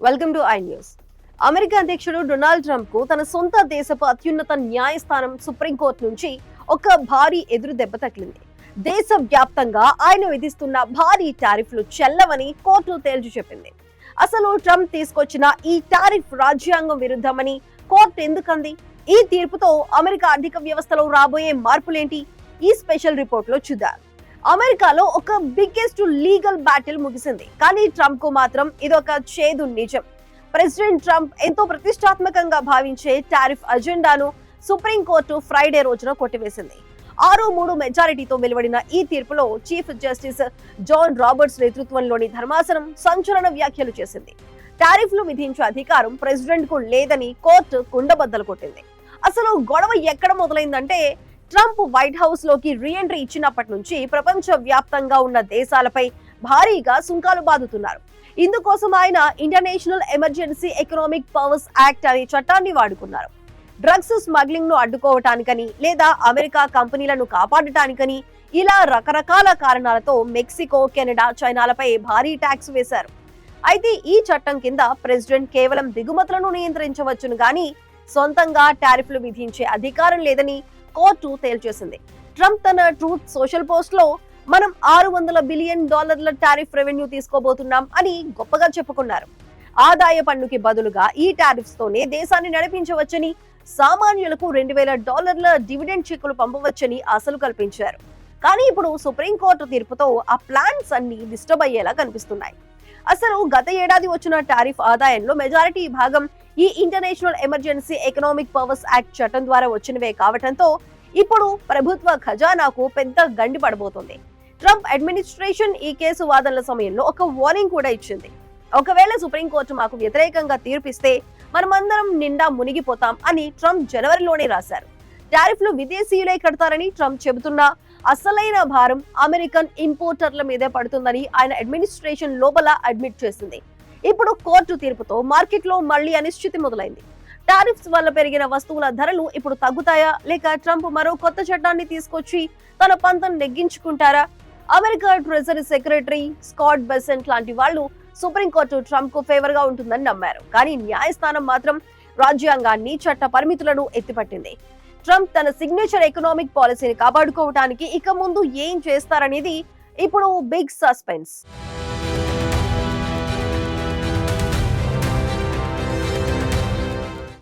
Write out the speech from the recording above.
Welcome to I news. America అధ్యక్షుడు Donald Trump కు తన సొంత దేశపు అత్యున్నత న్యాయస్థానం సుప్రీంకోర్టు నుంచి ఒక భారీ ఎదురు దెబ్బ తగిలింది. దేశ వ్యాప్తంగా ఆయన విధిస్తున్న భారీ టారిఫ్లు చెల్లవని కోర్టు తేల్చి చెప్పింది. అసలు ట్రంప్ తీసుకొచ్చిన ఈ టారిఫ్ రాజ్యాంగం విరుద్ధమని కోర్టు ఎందుకంది? ఈ తీర్పుతో అమెరికా ఆర్థిక వ్యవస్థలో రాబోయే మార్పులేంటి? ఈ స్పెషల్ రిపోర్ట్ లో చూద్దాం. అమెరికాలో ఒక బిగ్గెస్ట్ లీగల్ బ్యాటిల్ ముగిసింది, కానీ ట్రంప్ కు మాత్రం ఇదొక చేదు నిజం. ప్రెసిడెంట్ ట్రంప్ ఎంతో ప్రతిష్టాత్మకంగా భావించే టారిఫ్ అజెండాను సుప్రీంకోర్టు ఫ్రైడే రోజున కొట్టివేసింది. 6-3 మెజారిటీతో వెలువడిన ఈ తీర్పులో చీఫ్ జస్టిస్ జాన్ రాబర్ట్స్ నేతృత్వంలోని ధర్మాసనం సంచలన వ్యాఖ్యలు చేసింది. టారిఫ్లు విధించే అధికారం ప్రెసిడెంట్ కు లేదని కోర్టు కుండబద్దలు కొట్టింది. అసలు గొడవ ఎక్కడ మొదలైందంటే, ట్రంప్ వైట్ హౌస్ లోకి రీఎంట్రీ ఇచ్చినప్పటి నుంచి ప్రపంచ వ్యాప్తంగా ఉన్న దేశాలపై భారీగా సుంకాలు బాదుతున్నారు. ఇందుకోసం ఆయన international emergency economic powers act అనే చట్టాన్ని వాడుకున్నారు. డ్రగ్స్ స్మగ్లింగ్ ను అడ్డుకోవటానికని, లేదా అమెరికా కంపెనీలను కాపాడటానికని, ఇలా రకరకాల కారణాలతో మెక్సికో, కెనడా, చైనాలపై భారీ ట్యాక్స్ వేశారు. అయితే ఈ చట్టం కింద ప్రెసిడెంట్ కేవలం దిగుమతులను నియంత్రించవచ్చును గాని సొంతంగా టారిఫ్లు విధించే అధికారం లేదని కోర్టు తేల్చేసింది. ట్రంప్ తన ట్రూత్ సోషల్ పోస్ట్ లో మనం $600 బిలియన్ టారిఫ్ రెవెన్యూ తీసుకోబోతున్నాం అని గొప్పగా చెప్పుకున్నారు. ఆదాయ పన్నుకి బదులుగా ఈ టారిఫ్స్ తోనే దేశాన్ని నడిపించవచ్చని, సామాన్యులకు $2,000 డివిడెండ్ చెక్కులు పంపవచ్చని ఆశలు కల్పించారు. కానీ ఇప్పుడు సుప్రీంకోర్టు తీర్పుతో ఆ ప్లాన్స్ అన్ని డిస్టర్బ్ అయ్యేలా కనిపిస్తున్నాయి. అసలు గత ఏడాది వచ్చిన టారిఫ్ ఆదాయంలో మెజారిటీ భాగం ఈ international emergency economic powers act చట్టం ద్వారా వచ్చినవే కావటంతో ఇప్పుడు ప్రభుత్వ ఖజానాకు పెద్ద గండి పడబోతోంది. ట్రంప్ అడ్మినిస్ట్రేషన్ ఈ కేసు వాదనల సమయంలో ఒక వార్నింగ్ కూడా ఇచ్చింది. ఒకవేళ సుప్రీంకోర్టు మాకు వ్యతిరేకంగా తీర్పిస్తే మనమందరం నిండా మునిగిపోతాం అని ట్రంప్ జనవరిలోనే రాశారు. టారిఫ్లు విదేశీయులే కడతారని ట్రంప్ చెబుతున్నా అసలైన భారం అమెరికన్ ఇంపోర్టర్ల మీదే పడుతుందని ఆయన అడ్మినిస్ట్రేషన్ లోపల అడ్మిట్ చేసింది. ఇప్పుడు కోర్టు తీర్పుతో మార్కెట్లో మళ్లీ అనిశ్చితి మొదలైంది. టారిఫ్స్ వల్ల పెరిగిన వస్తువుల ధరలు ఇప్పుడు తగ్గుతాయా, లేక ట్రంప్ మరో కొత్త చట్టాన్ని తీసుకొచ్చి తన పంతం నెగ్గించుకుంటారా? America treasury secretary Scott Bessent లాంటి వాళ్ళు సుప్రీంకోర్టు ట్రంప్ కు ఫేవర్ గా ఉంటుందని నమ్మారు. కానీ న్యాయస్థానం మాత్రం రాజ్యాంగాన్ని, చట్ట పరిమితులను ఎత్తిపట్టింది. ట్రంప్ తన సిగ్నేచర్ ఎకనామిక్ పాలసీని కాపాడుకోవటానికి ఇక ముందు ఏం చేస్తారనేది ఇప్పుడు బిగ్ సస్పెన్స్.